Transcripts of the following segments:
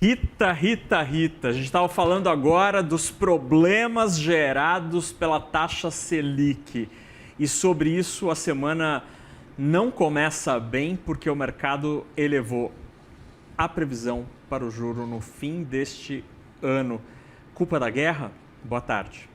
Rita, a gente estava falando agora dos problemas gerados pela taxa Selic. E sobre isso a semana não começa bem porque o mercado elevou a previsão para o juro no fim deste ano. Culpa da guerra? Boa tarde.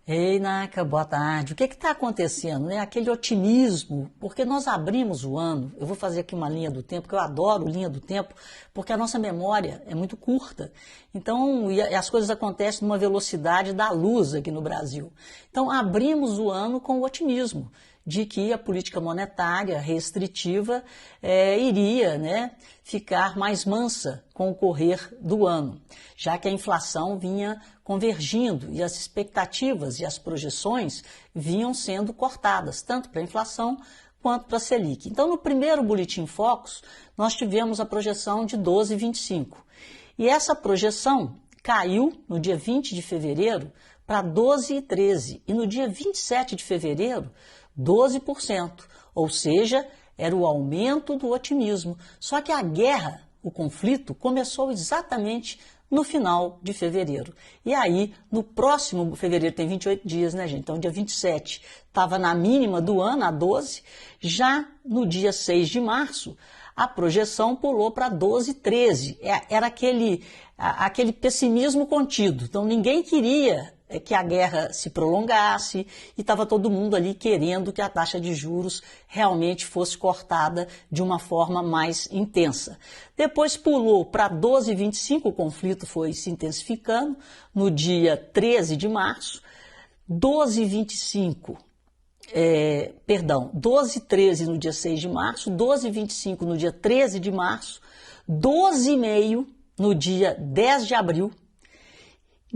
Ei, Naka, boa tarde. O que está acontecendo? Né? Aquele otimismo, porque nós abrimos o ano, eu vou fazer aqui uma linha do tempo, que eu adoro linha do tempo, porque a nossa memória é muito curta. Então, e as coisas acontecem numa velocidade da luz aqui no Brasil. Então, abrimos o ano com o otimismo de que a política monetária restritiva iria, né, ficar mais mansa com o correr do ano, já que a inflação vinha convergindo e as expectativas e as projeções vinham sendo cortadas, tanto para a inflação quanto para a Selic. Então, no primeiro Boletim Focus, nós tivemos a projeção de 12,25. E essa projeção caiu no dia 20 de fevereiro para 12,13 e no dia 27 de fevereiro, 12%, ou seja, era o aumento do otimismo. Só que a guerra, o conflito, começou exatamente no final de fevereiro. E aí, no próximo fevereiro, tem 28 dias, né, gente? Então, dia 27 estava na mínima do ano, a 12. Já no dia 6 de março, a projeção pulou para 12,13. Era aquele pessimismo contido. Então, ninguém queria que a guerra se prolongasse e estava todo mundo ali querendo que a taxa de juros realmente fosse cortada de uma forma mais intensa. Depois pulou para 12,25, o conflito foi se intensificando no dia 13 de março, 12,25, 12,13 no dia 6 de março, 12,25 no dia 13 de março, 12,5 no dia 10 de abril,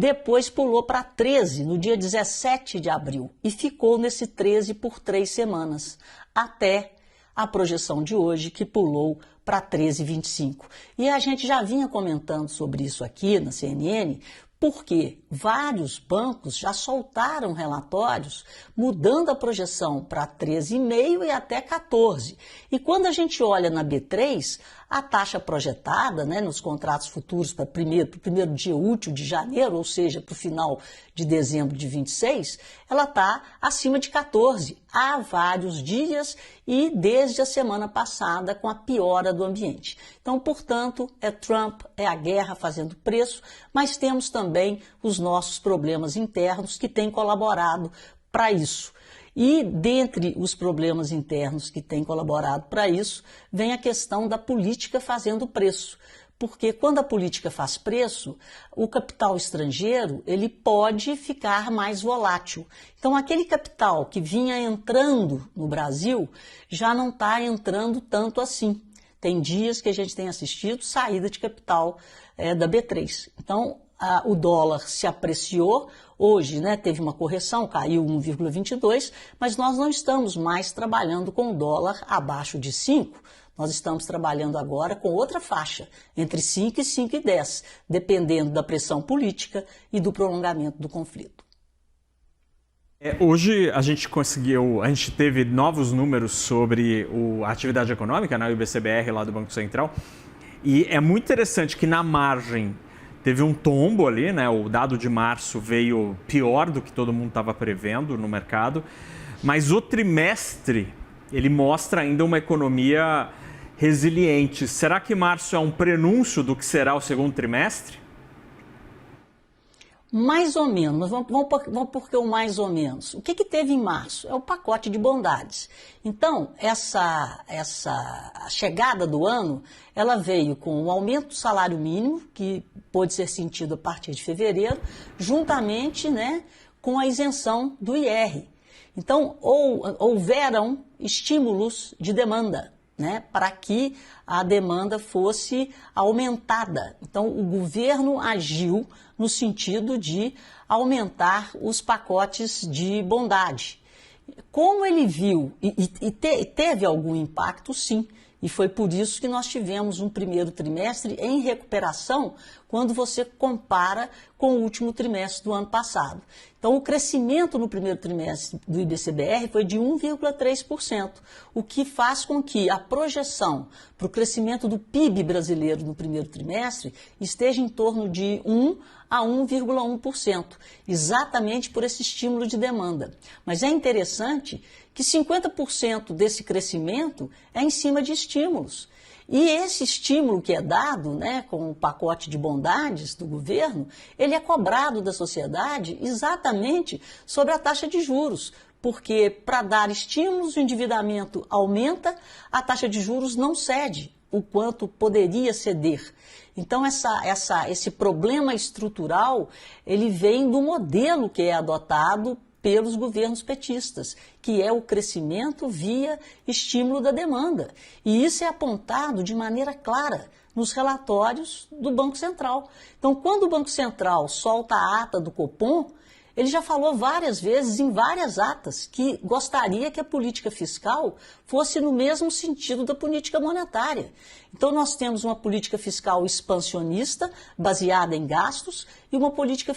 depois pulou para 13 no dia 17 de abril e ficou nesse 13 por 3 semanas, até a projeção de hoje que pulou para 13,25. E a gente já vinha comentando sobre isso aqui na CNN, porque vários bancos já soltaram relatórios mudando a projeção para 13,5 e até 14. E quando a gente olha na B3, a taxa projetada, né, nos contratos futuros para o primeiro dia útil de janeiro, ou seja, para o final de dezembro de 26, ela está acima de 14 há vários dias e desde a semana passada com a piora do ambiente. Então, portanto, é Trump, é a guerra fazendo preço, mas temos também os nossos problemas internos que têm colaborado para isso. E dentre os problemas internos que têm colaborado para isso, vem a questão da política fazendo preço. Porque quando a política faz preço, o capital estrangeiro ele pode ficar mais volátil. Então, aquele capital que vinha entrando no Brasil já não está entrando tanto assim. Tem dias que a gente tem assistido saída de capital da B3. Então, o dólar se apreciou, hoje, né, teve uma correção, caiu 1,22, mas nós não estamos mais trabalhando com o dólar abaixo de 5, nós estamos trabalhando agora com outra faixa, entre 5 e 5,10, dependendo da pressão política e do prolongamento do conflito. Hoje a gente teve novos números sobre a atividade econômica, né, o IBCBR lá do Banco Central, e é muito interessante que na margem teve um tombo ali, né? O dado de março veio pior do que todo mundo estava prevendo no mercado, mas o trimestre ele mostra ainda uma economia resiliente. Será que março é um prenúncio do que será o segundo trimestre? Mais ou menos, vamos por que o mais ou menos? O que teve em março? É o pacote de bondades. Então, essa chegada do ano, ela veio com o aumento do salário mínimo, que pôde ser sentido a partir de fevereiro, juntamente, né, com a isenção do IR. Então, houveram estímulos de demanda, né, para que a demanda fosse aumentada. Então, o governo agiu no sentido de aumentar os pacotes de bondade. Como ele viu, e teve algum impacto, sim, E foi por isso que nós tivemos um primeiro trimestre em recuperação quando você compara com o último trimestre do ano passado. Então, o crescimento no primeiro trimestre do IBCBR foi de 1,3%, o que faz com que a projeção para o crescimento do PIB brasileiro no primeiro trimestre esteja em torno de 1 a 1,1%, exatamente por esse estímulo de demanda. Mas é interessante que 50% desse crescimento é em cima de estímulos. E esse estímulo que é dado, né, com o pacote de bondades do governo, ele é cobrado da sociedade exatamente sobre a taxa de juros. Porque para dar estímulos, o endividamento aumenta, a taxa de juros não cede o quanto poderia ceder. Então, esse problema estrutural, ele vem do modelo que é adotado pelos governos petistas, que é o crescimento via estímulo da demanda. E isso é apontado de maneira clara nos relatórios do Banco Central. Então, quando o Banco Central solta a ata do Copom, ele já falou várias vezes, em várias atas, que gostaria que a política fiscal fosse no mesmo sentido da política monetária. Então, nós temos uma política fiscal expansionista, baseada em gastos, e uma política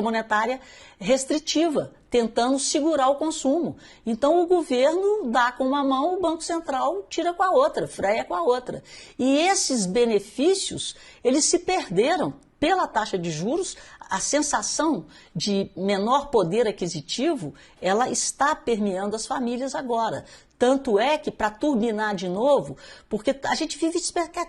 monetária restritiva, tentando segurar o consumo. Então, o governo dá com uma mão, o Banco Central tira com a outra, freia com a outra. E esses benefícios, eles se perderam pela taxa de juros. A sensação de menor poder aquisitivo, ela está permeando as famílias agora. Tanto é que, para turbinar de novo, porque a gente vive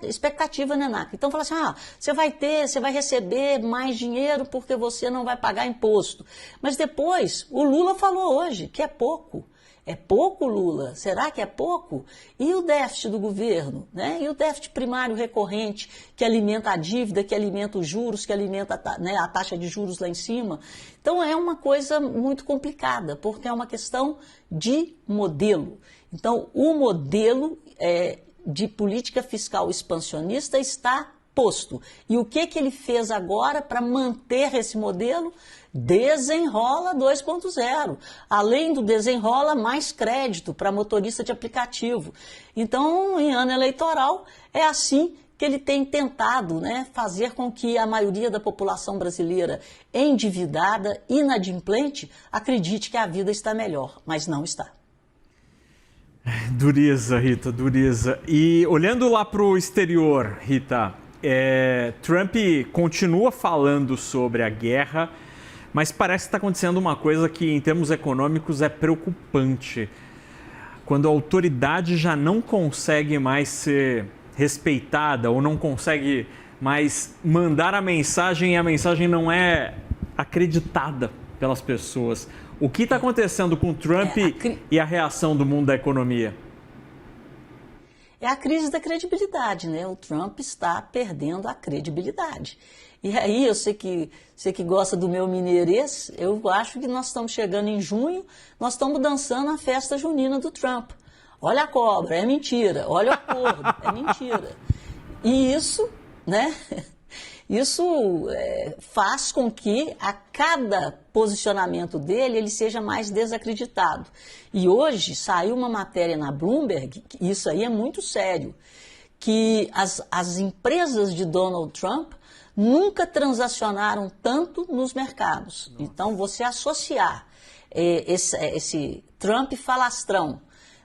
expectativa, né, Naca? Então, fala assim, você vai receber mais dinheiro porque você não vai pagar imposto. Mas depois, o Lula falou hoje que é pouco. É pouco, Lula? Será que é pouco? E o déficit do governo, né? E o déficit primário recorrente, que alimenta a dívida, que alimenta os juros, que alimenta, né, a taxa de juros lá em cima. Então, é uma coisa muito complicada, porque é uma questão de modelo. Então, o modelo de política fiscal expansionista está posto. E o que ele fez agora para manter esse modelo? Desenrola 2.0. Além do desenrola, mais crédito para motorista de aplicativo. Então, em ano eleitoral, é assim que ele tem tentado, né, fazer com que a maioria da população brasileira endividada, inadimplente, acredite que a vida está melhor, mas não está. Dureza, Rita, dureza. E olhando lá para o exterior, Rita, Trump continua falando sobre a guerra, mas parece que está acontecendo uma coisa que, em termos econômicos, é preocupante. Quando a autoridade já não consegue mais ser respeitada ou não consegue mais mandar a mensagem e a mensagem não é acreditada pelas pessoas. O que está acontecendo com Trump e a reação do mundo da economia? É a crise da credibilidade, né? O Trump está perdendo a credibilidade. E aí, você que gosta do meu mineirês, eu acho que nós estamos chegando em junho, nós estamos dançando a festa junina do Trump. Olha a cobra, é mentira. Olha o acordo, é mentira. E isso, né? Isso faz com que a cada posicionamento dele ele seja mais desacreditado. E hoje saiu uma matéria na Bloomberg, isso aí é muito sério, que as empresas de Donald Trump nunca transacionaram tanto nos mercados. Nossa. Então, você associar esse Trump falastrão,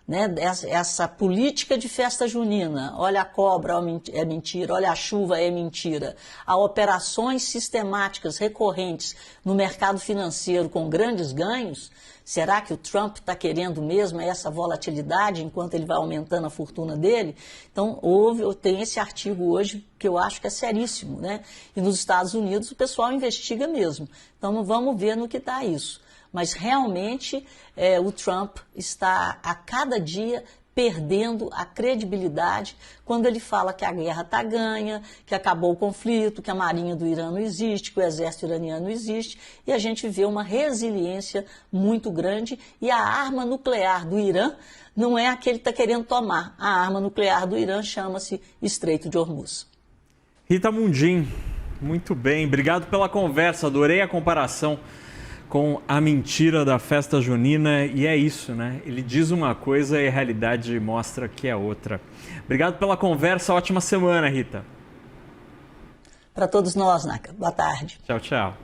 né, essa política de festa junina, olha a cobra é mentira, olha a chuva é mentira, a operações sistemáticas recorrentes no mercado financeiro com grandes ganhos, será que o Trump está querendo mesmo essa volatilidade enquanto ele vai aumentando a fortuna dele? Então, tem esse artigo hoje que eu acho que é seríssimo, né? E nos Estados Unidos o pessoal investiga mesmo. Então, vamos ver no que está isso. Mas realmente o Trump está a cada dia perdendo a credibilidade quando ele fala que a guerra está ganha, que acabou o conflito, que a marinha do Irã não existe, que o exército iraniano não existe, e a gente vê uma resiliência muito grande e a arma nuclear do Irã não é a que ele está querendo tomar. A arma nuclear do Irã chama-se Estreito de Hormuz. Rita Mundim, muito bem, obrigado pela conversa, adorei a comparação com a mentira da festa junina, e é isso, né? Ele diz uma coisa e a realidade mostra que é outra. Obrigado pela conversa, ótima semana, Rita. Para todos nós, Naka. Boa tarde. Tchau, tchau.